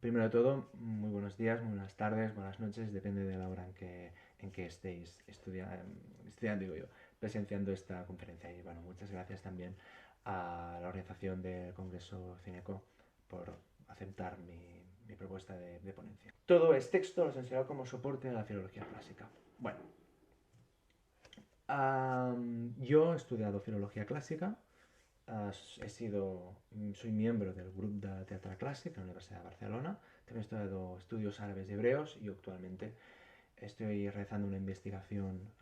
Primero de todo, muy buenos días, muy buenas tardes, buenas noches, depende de la hora en que estéis estudiando, digo yo, presenciando esta conferencia. Y bueno, muchas gracias también a la organización del Congreso Cineco por aceptar mi propuesta de ponencia. Todo es texto, lo enseñado como soporte a la filología clásica. Bueno, yo he estudiado filología clásica. Soy miembro del grupo de teatro clásico en la Universidad de Barcelona. También he estudiado estudios árabes y hebreos y actualmente estoy realizando una investigación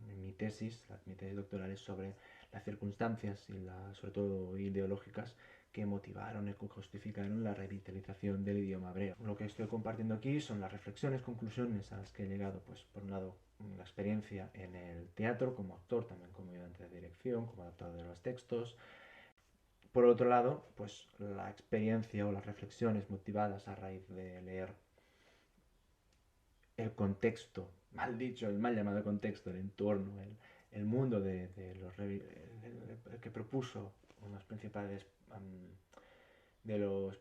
en mi tesis doctoral es sobre las circunstancias sobre todo ideológicas que motivaron y que justificaron la revitalización del idioma hebreo. Lo que estoy compartiendo aquí son las reflexiones, conclusiones a las que he llegado, pues por un lado, la experiencia en el teatro como actor, también como ayudante de dirección, como adaptador de los textos. Por otro lado, pues la experiencia o las reflexiones motivadas a raíz de leer el contexto, mal dicho, el mal llamado contexto, el entorno, el mundo que propuso unos principales de los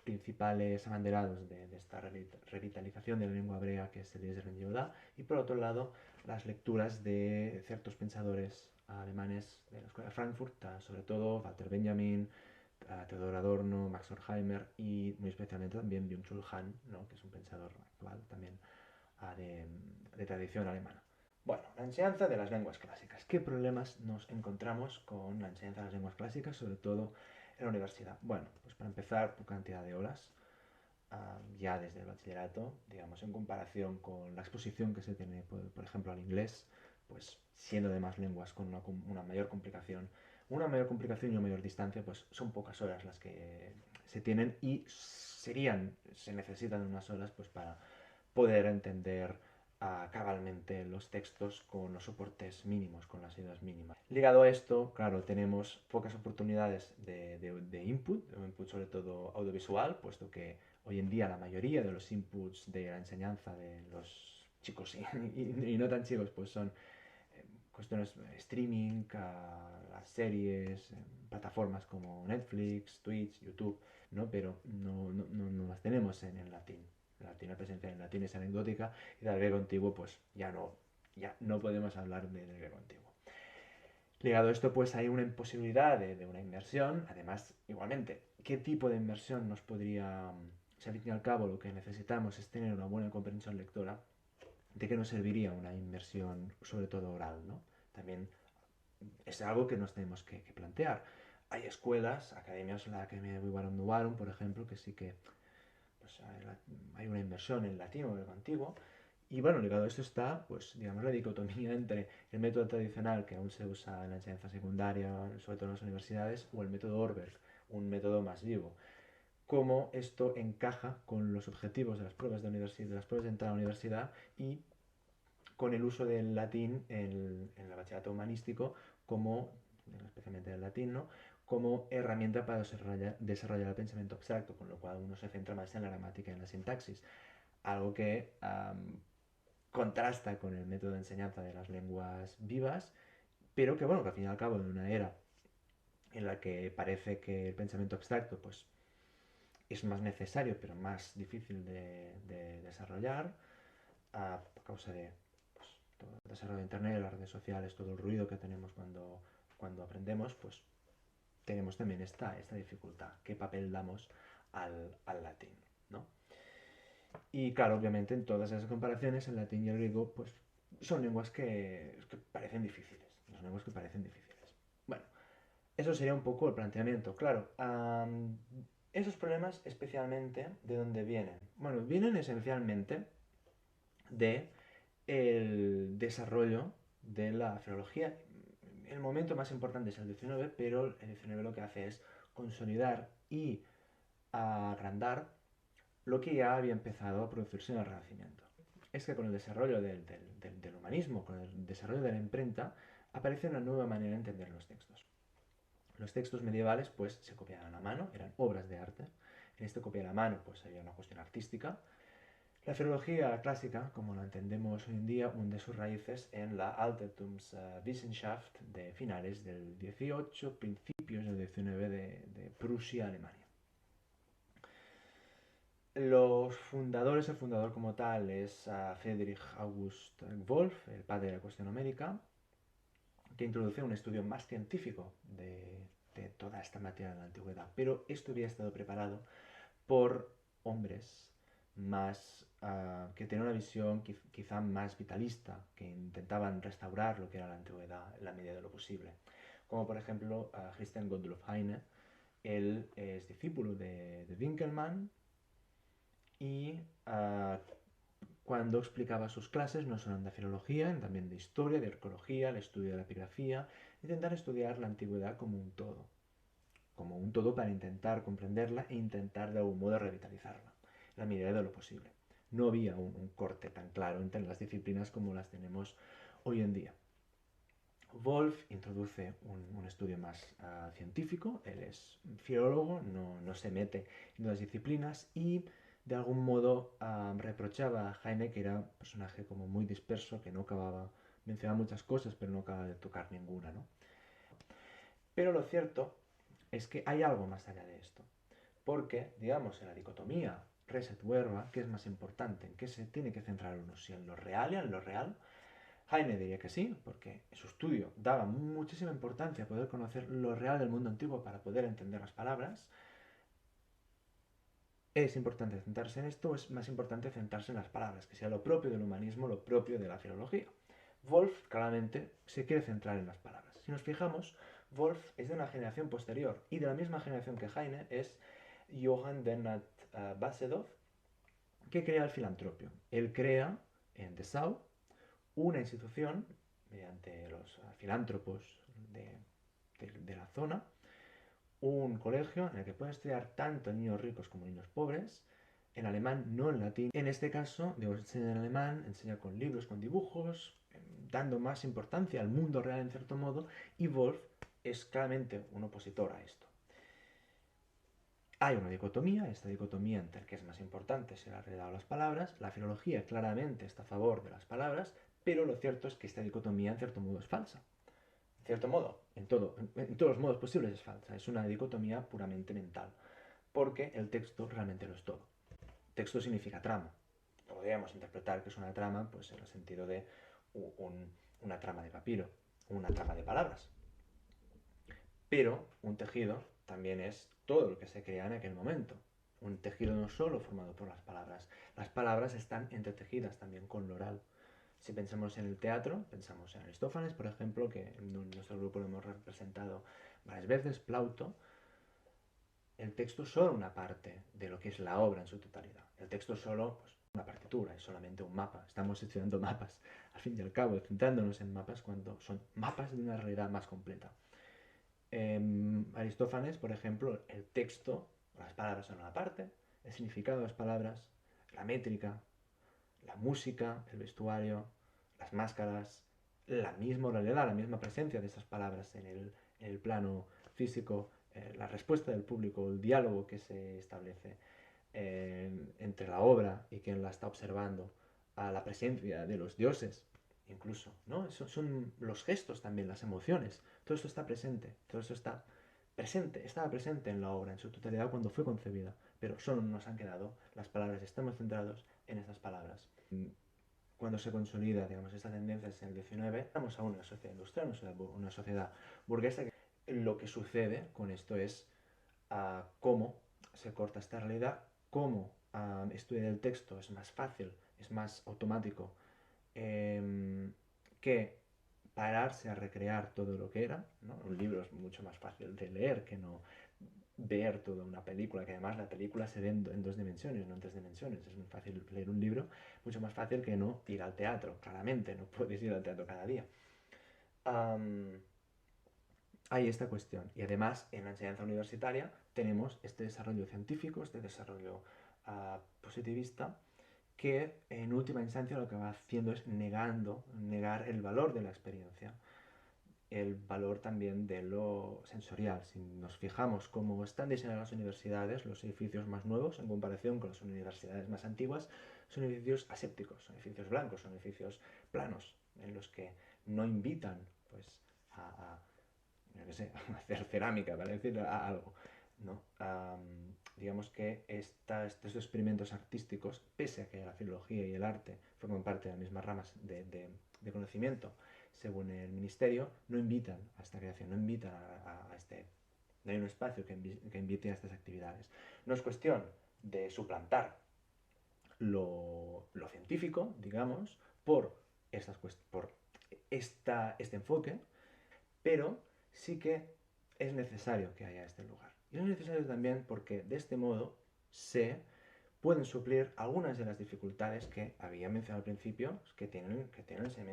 principales abanderados de esta revitalización de la lengua hebrea, que es Eliezer Ben Yehuda, y por otro lado las lecturas de ciertos pensadores alemanes de la escuela de Frankfurt, sobre todo Walter Benjamin, Theodor Adorno, Max Horkheimer y muy especialmente también Byung-Chul Han, ¿no? Que es un pensador actual también de, de tradición alemana. Bueno, la enseñanza de las lenguas clásicas. ¿Qué problemas nos encontramos con la enseñanza de las lenguas clásicas, sobre todo en la universidad? Bueno, pues para empezar, por cantidad de horas, ya desde el bachillerato, digamos, en comparación con la exposición que se tiene, por ejemplo, al inglés, pues siendo de más lenguas con una mayor complicación y una mayor distancia, pues son pocas horas las que se tienen y se necesitan unas horas pues para poder entender cabalmente los textos con los soportes mínimos, con las ayudas mínimas. Ligado a esto, claro, tenemos pocas oportunidades de input sobre todo audiovisual, puesto que hoy en día la mayoría de los inputs de la enseñanza de los chicos y no tan chicos, pues son cuestiones de streaming, las series, plataformas como Netflix, Twitch, YouTube, ¿no? Pero no las tenemos en latín. La presencia en latín es anecdótica y del griego antiguo pues ya no podemos hablar del griego antiguo. Ligado a esto, pues hay una imposibilidad de una inversión. Además, igualmente, ¿qué tipo de inversión nos podría... Si al fin y al cabo lo que necesitamos es tener una buena comprensión lectora, ¿de qué nos serviría una inversión, sobre todo oral, ¿no? También es algo que nos tenemos que plantear. Hay escuelas, academias, la Academia de Wiwarum Nuwarum, por ejemplo, que sí que pues, hay una inversión en latín o en antiguo. Y bueno, ligado a esto está, pues, digamos, la dicotomía entre el método tradicional que aún se usa en la enseñanza secundaria, sobre todo en las universidades, o el método Orberg, un método más vivo. Cómo esto encaja con los objetivos de las pruebas de las pruebas de entrada a la universidad y con el uso del latín en el bachillerato humanístico como, especialmente el latín, ¿no? Como herramienta para desarrollar el pensamiento abstracto, con lo cual uno se centra más en la gramática y en la sintaxis. Algo que contrasta con el método de enseñanza de las lenguas vivas, pero que, bueno, que al fin y al cabo, en una era en la que parece que el pensamiento abstracto pues, es más necesario, pero más difícil de desarrollar, a causa de pues, todo el desarrollo de Internet, las redes sociales, todo el ruido que tenemos cuando aprendemos, pues tenemos también esta dificultad. ¿Qué papel damos al latín? ¿No? Y claro, obviamente en todas esas comparaciones, el latín y el griego, pues son lenguas que parecen difíciles. Son lenguas que parecen difíciles. Bueno, eso sería un poco el planteamiento. Claro, esos problemas especialmente, ¿de dónde vienen? Bueno, vienen esencialmente de el desarrollo de la filología. El momento más importante es el 19, pero el 19 lo que hace es consolidar y agrandar lo que ya había empezado a producirse en el Renacimiento. Es que con el desarrollo del humanismo, con el desarrollo de la imprenta, aparece una nueva manera de entender los textos. Los textos medievales pues se copiaban a mano, eran obras de arte. En este copiar a mano pues había una cuestión artística. La filología clásica, como la entendemos hoy en día, hunde sus raíces en la Altertumswissenschaft de finales del 18, principios del 19 de Prusia, Alemania. Los fundadores, el fundador como tal es Friedrich August Wolff, el padre de la cuestión numérica, que introduce un estudio más científico de toda esta materia de la antigüedad. Pero esto había estado preparado por hombres más que tenían una visión quizá más vitalista, que intentaban restaurar lo que era la antigüedad en la medida de lo posible. Como por ejemplo Christian Gottlob Heine. Él es discípulo de Winkelmann y cuando explicaba sus clases no solo de filología, también de historia, de arqueología, el estudio de la epigrafía, intentar estudiar la antigüedad como un todo para intentar comprenderla e intentar de algún modo revitalizarla, en la medida de lo posible. No había un corte tan claro entre las disciplinas como las tenemos hoy en día. Wolff introduce un estudio más científico, él es filólogo, no se mete en las disciplinas y de algún modo reprochaba a Heine que era un personaje como muy disperso, que no acababa, mencionaba muchas cosas pero no acababa de tocar ninguna, ¿no? Pero lo cierto es que hay algo más allá de esto, porque, digamos, en la dicotomía Reset-Werba, ¿qué es más importante? ¿En qué se tiene que centrar uno? ¿Si en lo real y en lo real? Heine diría que sí, porque su estudio daba muchísima importancia a poder conocer lo real del mundo antiguo para poder entender las palabras. ¿Es importante centrarse en esto o es más importante centrarse en las palabras, que sea lo propio del humanismo, lo propio de la filología? Wolff claramente se quiere centrar en las palabras. Si nos fijamos, Wolff es de una generación posterior y de la misma generación que Heine es Johann Bernhard Basedow, que crea el filantropio. Él crea en Dessau una institución mediante los filántropos de la zona, un colegio en el que pueden estudiar tanto niños ricos como niños pobres, en alemán, no en latín. En este caso, Dios enseña en alemán, enseña con libros, con dibujos, dando más importancia al mundo real en cierto modo, y Wolff es claramente un opositor a esto. Hay una dicotomía, esta dicotomía entre el que es más importante, si la realidad o las palabras. La filología claramente está a favor de las palabras, pero lo cierto es que esta dicotomía en cierto modo es falsa. En cierto modo, en todos los modos posibles es falsa. Es una dicotomía puramente mental, porque el texto realmente no es todo. Texto significa trama. Podríamos interpretar que es una trama, pues en el sentido de una trama de papiro, una trama de palabras. Pero un tejido también es todo lo que se crea en aquel momento. Un tejido no solo formado por las palabras están entretejidas también con lo oral. Si pensamos en el teatro, pensamos en Aristófanes, por ejemplo, que en nuestro grupo lo hemos representado varias veces, Plauto. El texto es solo una parte de lo que es la obra en su totalidad. El texto es solo pues, una partitura, es solamente un mapa. Estamos estudiando mapas, al fin y al cabo, centrándonos en mapas cuando son mapas de una realidad más completa. Aristófanes, por ejemplo, el texto, las palabras son una parte, el significado de las palabras, la métrica, la música, el vestuario, las máscaras, la misma oralidad, la misma presencia de esas palabras en el plano físico, la respuesta del público, el diálogo que se establece entre la obra y quien la está observando, a la presencia de los dioses, incluso, ¿no? Son los gestos también, las emociones, todo esto está presente, todo esto está presente, estaba presente en la obra en su totalidad cuando fue concebida, pero solo nos han quedado las palabras, estamos centrados en estas palabras. Cuando se consolida, digamos, esta tendencia en el 19, estamos a una sociedad industrial, una sociedad burguesa. Lo que sucede con esto es cómo se corta esta realidad, cómo estudiar el texto es más fácil, es más automático que pararse a recrear todo lo que era, ¿no? Un libro es mucho más fácil de leer que no ver toda una película, que además la película se ve en dos dimensiones, no en tres dimensiones. Es muy fácil leer un libro, mucho más fácil que no ir al teatro, claramente, no puedes ir al teatro cada día. Hay esta cuestión. Y además, en la enseñanza universitaria tenemos este desarrollo científico, este desarrollo positivista, que en última instancia lo que va haciendo es negar el valor de la experiencia, el valor también de lo sensorial. Si nos fijamos cómo están diseñadas las universidades, los edificios más nuevos en comparación con las universidades más antiguas, son edificios asépticos, son edificios blancos, son edificios planos, en los que no invitan pues, a, yo qué sé, a hacer cerámica, para decir algo, ¿no? digamos que estos experimentos artísticos, pese a que la filología y el arte forman parte de las mismas ramas de conocimiento, según el ministerio, no invitan a esta creación, no invitan a este... No hay un espacio que invite a estas actividades. No es cuestión de suplantar lo científico, digamos, por este enfoque, pero sí que es necesario que haya este lugar. Y es necesario también porque de este modo se pueden suplir algunas de las dificultades que había mencionado al principio que tienen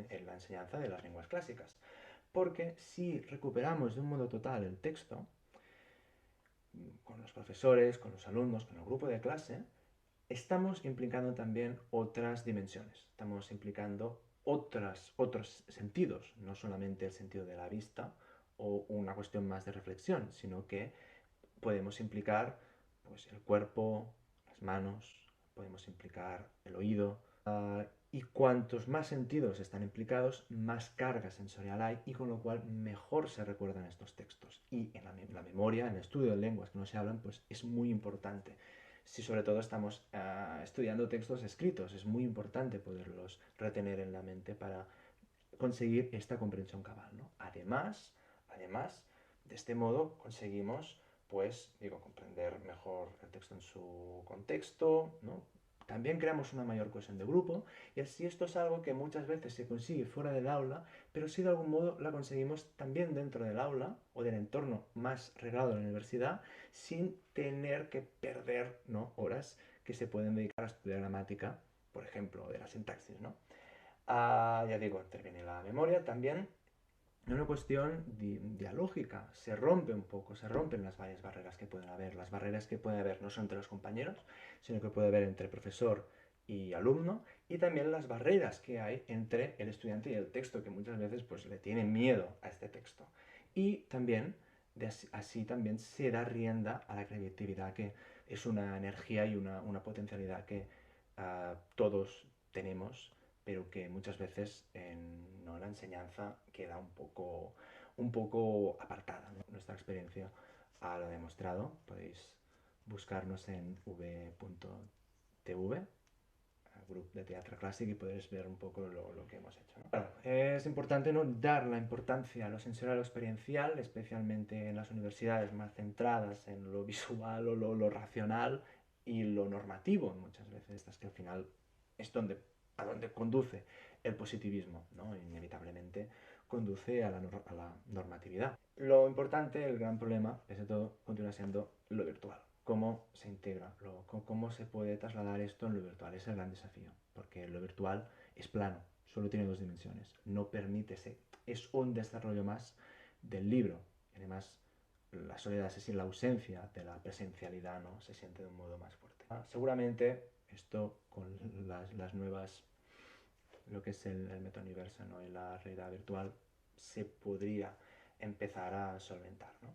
en la enseñanza de las lenguas clásicas. Porque si recuperamos de un modo total el texto, con los profesores, con los alumnos, con el grupo de clase, estamos implicando también otras dimensiones, estamos implicando otros sentidos, no solamente el sentido de la vista o una cuestión más de reflexión, sino que podemos implicar pues, el cuerpo, las manos, podemos implicar el oído, y cuantos más sentidos están implicados, más carga sensorial hay y con lo cual mejor se recuerdan estos textos. Y en la memoria, en el estudio de lenguas que no se hablan, pues es muy importante. Si sobre todo estamos estudiando textos escritos, es muy importante poderlos retener en la mente para conseguir esta comprensión cabal, ¿no? Además, de este modo conseguimos, pues, comprender mejor el texto en su contexto, ¿no? También creamos una mayor cohesión de grupo y así esto es algo que muchas veces se consigue fuera del aula, pero sí de algún modo la conseguimos también dentro del aula o del entorno más reglado de la universidad sin tener que perder, ¿no?, horas que se pueden dedicar a estudiar gramática, por ejemplo, de la sintaxis, ¿no? Ya digo, interviene la memoria también. Es una cuestión dialógica, se rompe un poco, se rompen las varias barreras que pueden haber. Las barreras que puede haber no son entre los compañeros, sino que puede haber entre profesor y alumno, y también las barreras que hay entre el estudiante y el texto, que muchas veces pues, le tienen miedo a este texto. Y también, así también se da rienda a la creatividad, que es una energía y una potencialidad que todos tenemos, pero que muchas veces en la enseñanza queda un poco apartada, ¿no? Nuestra experiencia lo ha demostrado. Podéis buscarnos en v.tv, grupo de teatro clásico, y podéis ver un poco lo que hemos hecho, ¿no? Bueno, es importante, ¿no?, dar la importancia a lo sensorial o experiencial, especialmente en las universidades más centradas en lo visual o lo racional y lo normativo, muchas veces estas que al final es a donde conduce el positivismo, ¿no? Inevitablemente conduce a la normatividad. Lo importante, el gran problema, desde todo, continúa siendo lo virtual. Cómo se integra, cómo se puede trasladar esto en lo virtual. Es el gran desafío, porque lo virtual es plano, solo tiene dos dimensiones. No permite es un desarrollo más del libro. Además, la soledad, es decir, la ausencia de la presencialidad, ¿no?, se siente de un modo más fuerte. Seguramente esto con las nuevas, lo que es el metauniverso, ¿no?, y la realidad virtual, se podría empezar a solventar, ¿no?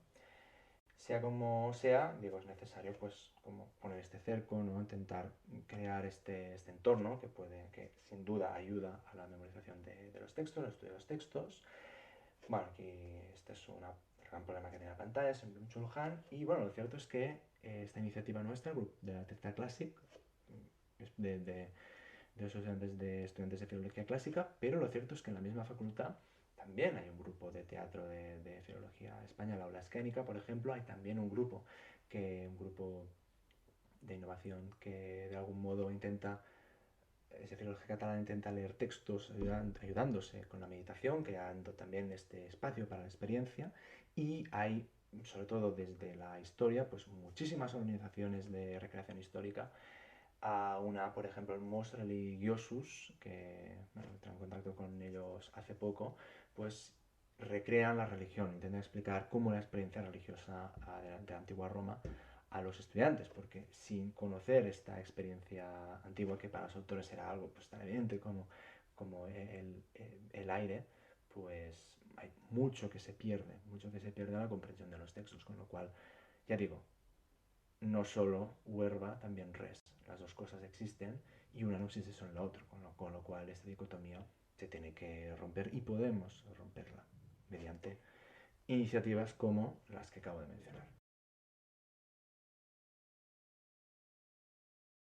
Sea como sea, digo, es necesario pues como poner este cerco, ¿no?, intentar crear este entorno que sin duda ayuda a la memorización de los textos, al estudio de los textos. Bueno, aquí este es un gran problema que tiene la pantalla, es en Chulhan, y bueno, lo cierto es que esta iniciativa nuestra, el grupo de la Tercera Classic, es de los estudiantes de filología clásica, pero lo cierto es que en la misma facultad también hay un grupo de teatro de filología española, Aula Escénica, por ejemplo, hay también un grupo de innovación que de algún modo intenta, ese filología catalana intenta leer textos ayudándose con la meditación, creando también este espacio para la experiencia, y hay, sobre todo desde la historia, pues muchísimas organizaciones de recreación histórica. Por ejemplo, el Mostreli Giosus, que entré en contacto con ellos hace poco, pues recrean la religión, intentan explicar cómo la experiencia religiosa de la antigua Roma a los estudiantes, porque sin conocer esta experiencia antigua, que para los autores era algo pues tan evidente como el aire, pues hay mucho que se pierde en la comprensión de los textos, con lo cual, ya digo, no solo verba, también res. Las dos cosas existen y una no existe sin la otra, con lo cual esta dicotomía se tiene que romper y podemos romperla mediante iniciativas como las que acabo de mencionar.